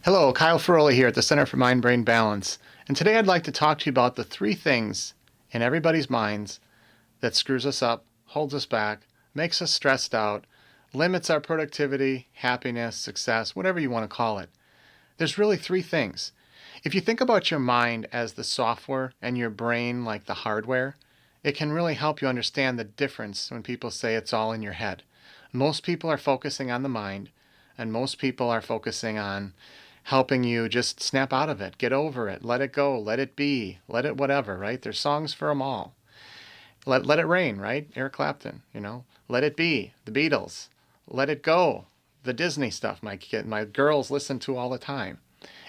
Hello, Kyle Ferroli here at the Center for Mind Brain Balance. And today I'd like to talk to you about the three things in everybody's minds that screws us up, holds us back, makes us stressed out, limits our productivity, happiness, success, whatever you want to call it. There's really three things. If you think about your mind as the software and your brain like the hardware, it can really help you understand the difference when people say it's all in your head. Most people are focusing on the mind, and most people are focusing on helping you just snap out of it, get over it, let it go, let it be, let it whatever, right? There's songs for them all. Let It Rain, right? Eric Clapton, Let It Be, the Beatles. Let It Go, the Disney stuff my girls listen to all the time.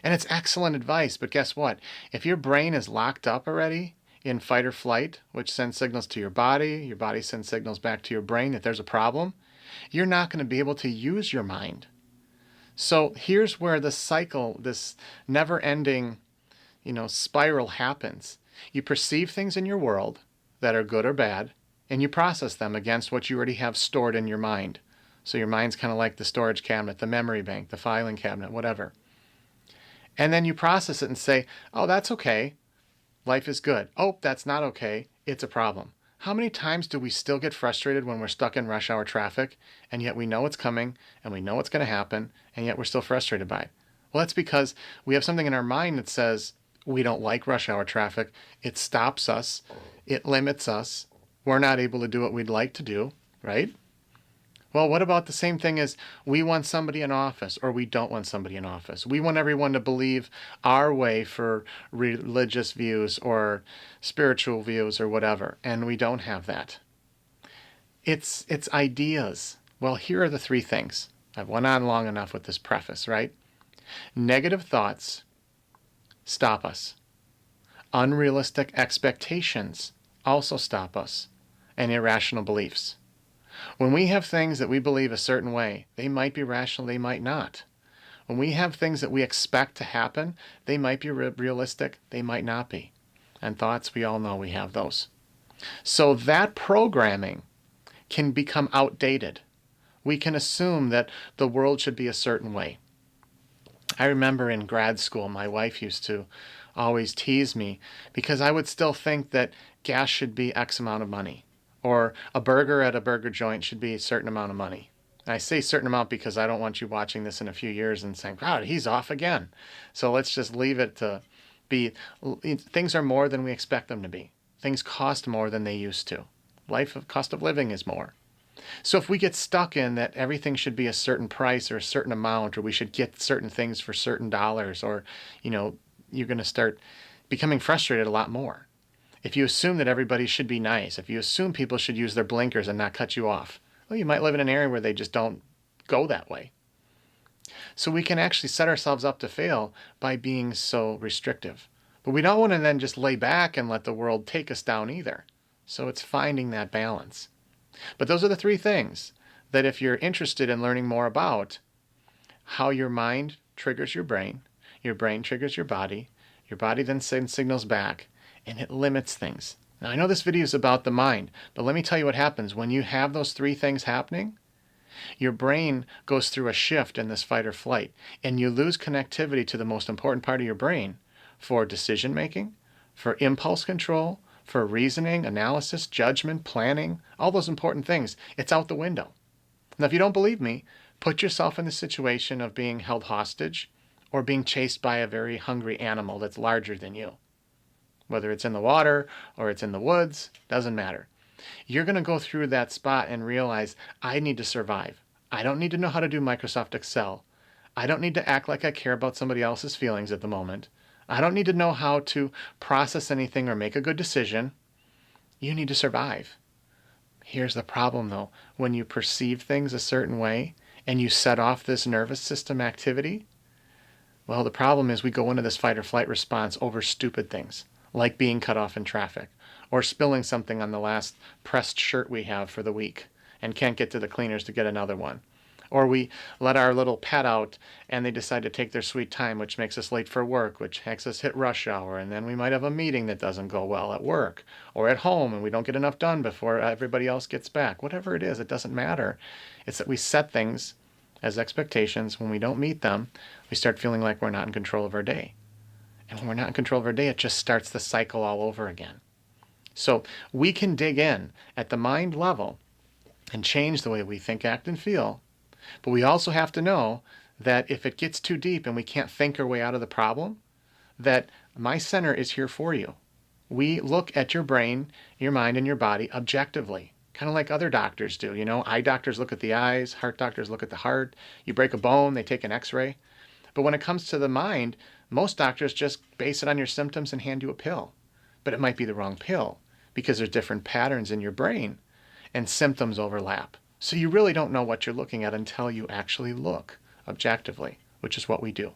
And it's excellent advice, but guess what? If your brain is locked up already in fight or flight, which sends signals to your body sends signals back to your brain that there's a problem, you're not going to be able to use your mind. So here's where the cycle, this never-ending, spiral happens. You perceive things in your world that are good or bad, and you process them against what you already have stored in your mind. So your mind's kind of like the storage cabinet, the memory bank, the filing cabinet, whatever. And then you process it and say, oh, that's okay. Life is good. Oh, that's not okay. It's a problem. How many times do we still get frustrated when we're stuck in rush hour traffic, and yet we know it's coming, and we know it's going to happen, and yet we're still frustrated by it? Well, that's because we have something in our mind that says we don't like rush hour traffic. It stops us. It limits us. We're not able to do what we'd like to do, right? Well, what about the same thing as we want somebody in office or we don't want somebody in office? We want everyone to believe our way for religious views or spiritual views or whatever, and we don't have that. It's ideas. Well, here are the three things. I've went on long enough with this preface, right? Negative thoughts stop us. Unrealistic expectations also stop us, and irrational beliefs. When we have things that we believe a certain way, they might be rational, they might not. When we have things that we expect to happen, they might be realistic, they might not be. And thoughts, we all know we have those. So that programming can become outdated. We can assume that the world should be a certain way. I remember in grad school, my wife used to always tease me because I would still think that gas should be X amount of money, or a burger at a burger joint should be a certain amount of money. And I say certain amount because I don't want you watching this in a few years and saying, wow, he's off again. So let's just leave it to be, things are more than we expect them to be. Things cost more than they used to. Cost of living is more. So if we get stuck in that everything should be a certain price or a certain amount, or we should get certain things for certain dollars, or, you're going to start becoming frustrated a lot more. If you assume that everybody should be nice, if you assume people should use their blinkers and not cut you off, well, you might live in an area where they just don't go that way. So we can actually set ourselves up to fail by being so restrictive. But we don't want to then just lay back and let the world take us down either. So it's finding that balance. But those are the three things that if you're interested in learning more about how your mind triggers your brain triggers your body then sends signals back, and it limits things. Now, I know this video is about the mind, but let me tell you what happens when you have those three things happening. Your brain goes through a shift in this fight or flight, and you lose connectivity to the most important part of your brain for decision making, for impulse control, for reasoning, analysis, judgment, planning, all those important things. It's out the window. Now, if you don't believe me, put yourself in the situation of being held hostage or being chased by a very hungry animal that's larger than you. Whether it's in the water or it's in the woods, doesn't matter. You're going to go through that spot and realize, I need to survive. I don't need to know how to do Microsoft Excel. I don't need to act like I care about somebody else's feelings at the moment. I don't need to know how to process anything or make a good decision. You need to survive. Here's the problem, though. When you perceive things a certain way and you set off this nervous system activity, well, the problem is we go into this fight or flight response over stupid things, like being cut off in traffic, or spilling something on the last pressed shirt we have for the week and can't get to the cleaners to get another one. Or we let our little pet out and they decide to take their sweet time, which makes us late for work, which makes us hit rush hour, and then we might have a meeting that doesn't go well at work or at home and we don't get enough done before everybody else gets back. Whatever it is, it doesn't matter. It's that we set things as expectations. When we don't meet them, we start feeling like we're not in control of our day. And when we're not in control of our day, it just starts the cycle all over again. So we can dig in at the mind level and change the way we think, act, and feel. But we also have to know that if it gets too deep and we can't think our way out of the problem, that my center is here for you. We look at your brain, your mind, and your body objectively, kind of like other doctors do. Eye doctors look at the eyes, heart doctors look at the heart. You break a bone, they take an x-ray. But when it comes to the mind, most doctors just base it on your symptoms and hand you a pill. But it might be the wrong pill because there's different patterns in your brain and symptoms overlap. So you really don't know what you're looking at until you actually look objectively, which is what we do.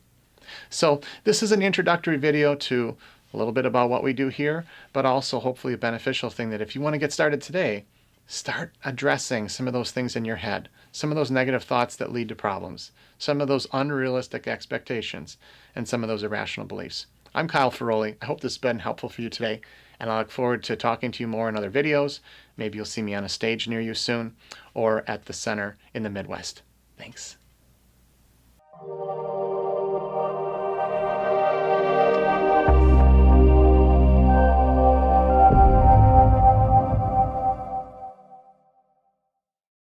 So this is an introductory video to a little bit about what we do here, but also hopefully a beneficial thing that if you want to get started today, start addressing some of those things in your head, some of those negative thoughts that lead to problems, some of those unrealistic expectations, and some of those irrational beliefs. I'm Kyle Ferroli. I hope this has been helpful for you today, and I look forward to talking to you more in other videos. Maybe you'll see me on a stage near you soon, or at the center in the Midwest. Thanks.